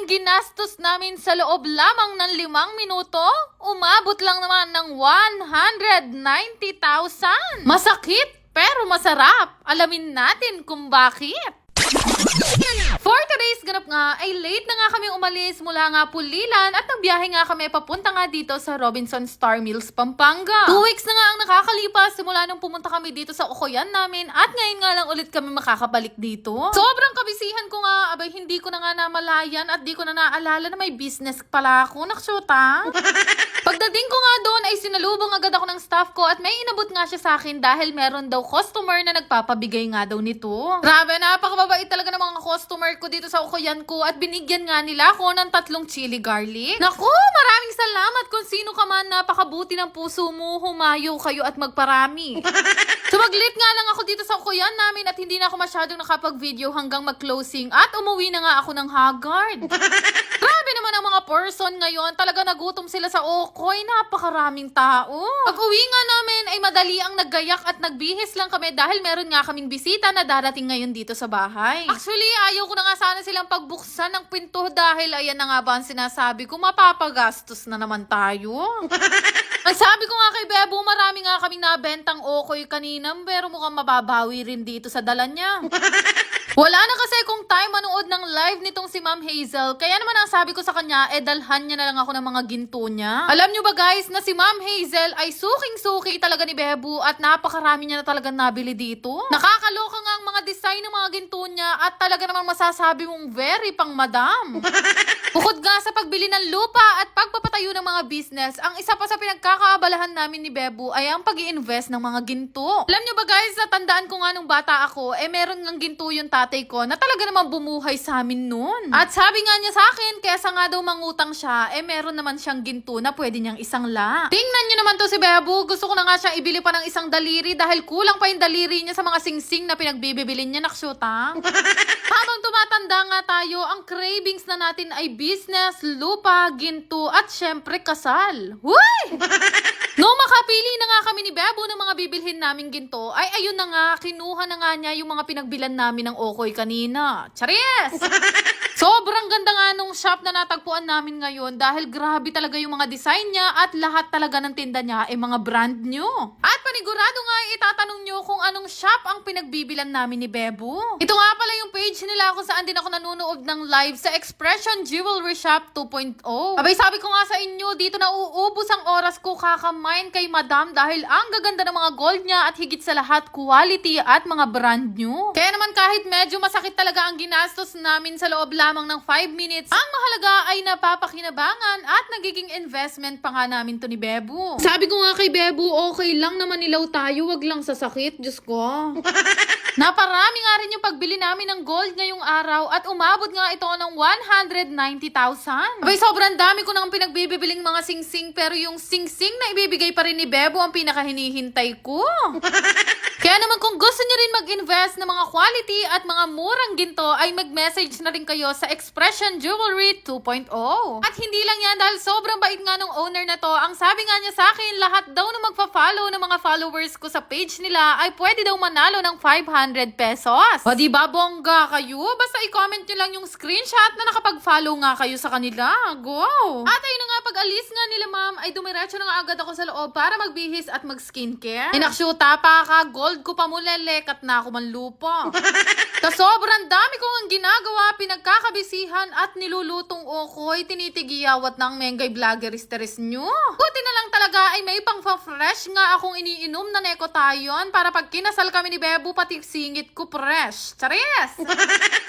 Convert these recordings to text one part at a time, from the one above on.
ang ginastos namin sa loob lamang ng 5 minuto, umabot lang naman ng 190,000. Masakit pero masarap. Alamin natin kung bakit. For today's ganap nga, ay late na nga kami umalis mula nga Pulilan at nagbiyahe nga kami papunta nga dito sa Robinson Star Mills, Pampanga. 2 weeks na nga ang nakakalipas simula nung pumunta kami dito sa Okoyan namin at ngayon nga lang ulit kami makakabalik dito. Sobrang kabisihan ko nga, abay hindi ko na nga namalayan at di ko na naalala na may business pala ako, naksyota. Pagdating ko nga doon ay sinalubong agad ako ng staff ko at may inabot nga siya sa akin dahil meron daw customer na nagpapabigay nga daw nito. Grabe, napakababait talaga ng mga customer ko dito sa Okoyan ko at binigyan nga nila ako ng 3 chili garlic. Naku, maraming salamat kung sino ka man, napakabuti ng puso mo, humayo kayo at magparami. Sumaglit nga lang ako dito sa Okoyan namin at hindi na ako masyadong nakapag-video hanggang mag-closing at umuwi na nga ako ng haggard. Grabe naman ang mga person ngayon, talaga nagutom sila sa Okoy, napakaraming tao. Pag-uwi nga namin ay madali ang naggayak at nagbihis lang kami dahil meron nga kaming bisita na darating ngayon dito sa bahay. Actually, ayaw ko na nga sana silang pagbuksan ng pinto dahil ayan na nga ba ang sinasabi ko, mapapagastos na naman tayo. Ang sabi ko nga kay Bebo, marami nga kaming nabentang Okoy kanina pero mukhang mababawi rin dito sa dala niya. Wala na kasi kung time manood ng live nitong si Ma'am Hazel. Kaya naman ang sabi ko sa kanya, dalhan niya na lang ako ng mga ginto niya. Alam nyo ba guys, na si Ma'am Hazel ay suking-suki talaga ni Bebo at napakarami niya na talaga nabili dito. Nakakaloka nga ang mga design ng mga ginto niya at talaga naman masasabi mong very pang madam. Bukod nga sa pagbili ng lupa at pagpapatayo ng mga business, ang isa pa sa pinagkakaabalahan namin ni Bebo ay ang pag-i-invest ng mga ginto. Alam nyo ba guys, natandaan ko nga nung bata ako, meron ng ginto yung tatay ko na talaga naman bumuhay sa amin noon. At sabi nga niya sa akin, kesa nga daw mangutang siya, meron naman siyang ginto na pwede niyang isang la. Tingnan nyo naman to si Bebo, gusto ko na nga siyang ibili pa ng isang daliri dahil kulang pa yung daliri niya sa mga singsing na pinagbibibilin niya, naksyota. Habang tumatanda nga tayo, ang cravings na natin ay business, lupa, ginto, at syempre kasal. Huy! Nung makapili na nga kami ni Bebo ng mga bibilhin naming ginto, ay ayun na nga, kinuha na nga niya yung mga pinagbilan namin ng Okoy kanina. Charies! Sobrang ganda nga nung shop na natagpuan namin ngayon dahil grabe talaga yung mga design niya at lahat talaga ng tinda niya ay mga brand new. At panigurado nga itatanong nyo kung anong shop ang pinagbibilan namin ni Bebo. Ito nga pala yung page nila kung saan din ako nanonood ng live sa Expression Jewelry Shop 2.0. Abay sabi ko nga sa inyo, dito na uubos ang oras ko kakamain kay Madam dahil ang gaganda ng mga gold niya at higit sa lahat quality at mga brand new. Kaya naman kahit medyo masakit talaga ang ginastos namin sa loob lamang ng 5 minutes, ang mahalaga ay napapakinabangan at nagiging investment pa nga namin to ni Bebo. Sabi ko nga kay Bebo, okay lang naman nilaw tayo, wag lang sa sakit, Diyos ko. Naparami nga rin yung pagbili namin ng gold ngayong araw at umabot nga ito ng 190,000. Abay, sobrang dami ko nang pinagbibibiling mga singsing pero yung singsing na ibibigay pa rin ni Bebo ang pinakahinihintay ko. Kaya naman kung gusto niyo rin mag-invest ng mga quality at mga murang ginto ay mag-message na rin kayo sa Expression Jewelry 2.0. At hindi lang yan dahil sobrang bait nga nung owner na to. Ang sabi nga niya sa akin, lahat daw na magpa-follow ng mga followers ko sa page nila ay pwede daw manalo ng 500 pesos. O diba bongga kayo? Basta i-comment nyo lang yung screenshot na nakapag-follow nga kayo sa kanila. Go! At ayun na nga, pag-alis nga nila ma'am ay dumiretso na nga agad ako sa loob para magbihis at mag-skincare. Inaksyota pa ka, gold ko pa mula, lekat na ako manlupa. Sa sobrang dami kong ang ginagawa, pinagkakabisihan at nilulutong Okoy, tinitigiyawat ng Mengay Vloggeries nyo. Buti na lang talaga ay may pang-fresh nga akong iniinom na Necotayon para pag kinasal kami ni Bebo pati singit ko fresh. Charis!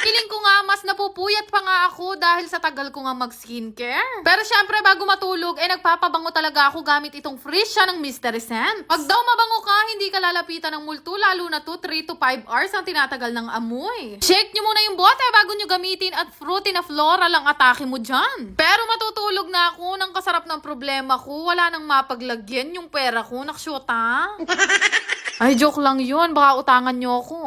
Feeling ko nga mas napupuyat pa nga ako dahil sa tagal ko nga mag-skincare. Pero syempre bago matulog, nagpapabango talaga ako gamit itong free siya ng Mystery Scent. Pag daw mabango ka, hindi ka lalapitan ng multo, lalo na 3 to 5 hours ang tinatagal ng amoy. Shake nyo muna yung bote bago nyo gamitin at fruity na floral ang atake mo dyan. Pero matutulog na ako ng kasarap ng problema ko. Wala nang mapaglagyan yung pera ko, naksyota. Ay, joke lang yun. Baka utangan nyo ako.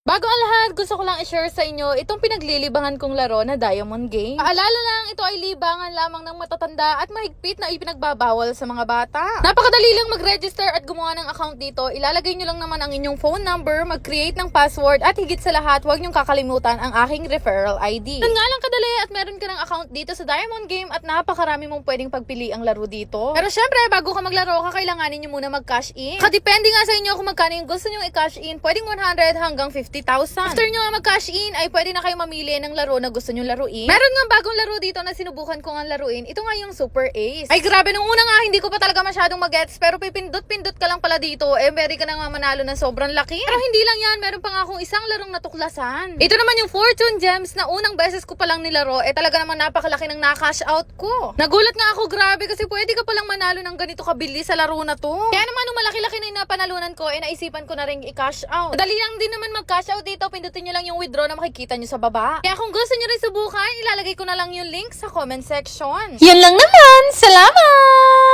Bago ang lahat, lahat, gusto ko lang i-share sa inyo itong pinaglilibangan kong laro na Diamond Game. Paalala lang, ito ay libangan lamang ng matatanda at mahigpit na ipinagbabawal sa mga bata. Napakadali lang mag-register at gumawa ng account dito. Ilalagay nyo lang naman ang inyong phone number, mag-create ng password at higit sa lahat, huwag nyong kakalimutan ang aking referral ID. Yan nga lang kadali at meron ka ng account dito sa Diamond Game at napakarami mong pwedeng pagpili ang laro dito. Pero syempre, bago ka maglaro, kakailanganin nyo muna mag-cash in. Kadepende nga sa inyo kung magkano yung gusto nyong i-cash in. Pwedeng 100 hanggang 50,000. After nyo mag-cash in, ay pwede na kayo mamili ng laro na gusto nyo laruin. Meron nga bagong laro dito na sinubukan ko nga laruin. Ito nga yung Super Ace. Ay grabe, nung una nga hindi ko pa talaga masyadong mag-gets, pero pipindot-pindot ka lang pala dito. Pwede ka na nga manalo ng sobrang laki. Pero hindi lang yan, meron pa nga akong isang larong natuklasan. Ito naman yung Fortune Gems na unang beses ko palang nilaro. Talaga naman napakalaki ng na-cash out ko. Nagulat nga ako, grabe, kasi pwede ka palang manalo ng ganito kabili sa laro na to. Kaya naman nung malaki-laki na yung napanalunan ko, naisipan ko na rin i-cash out. Madali lang din naman mag-cash out dito. Pindutin nyo lang yung withdraw na makikita nyo sa baba. Kaya kung gusto nyo rin subukan, ilalagay ko na lang yung link sa comment section. Yan lang naman. Salamat!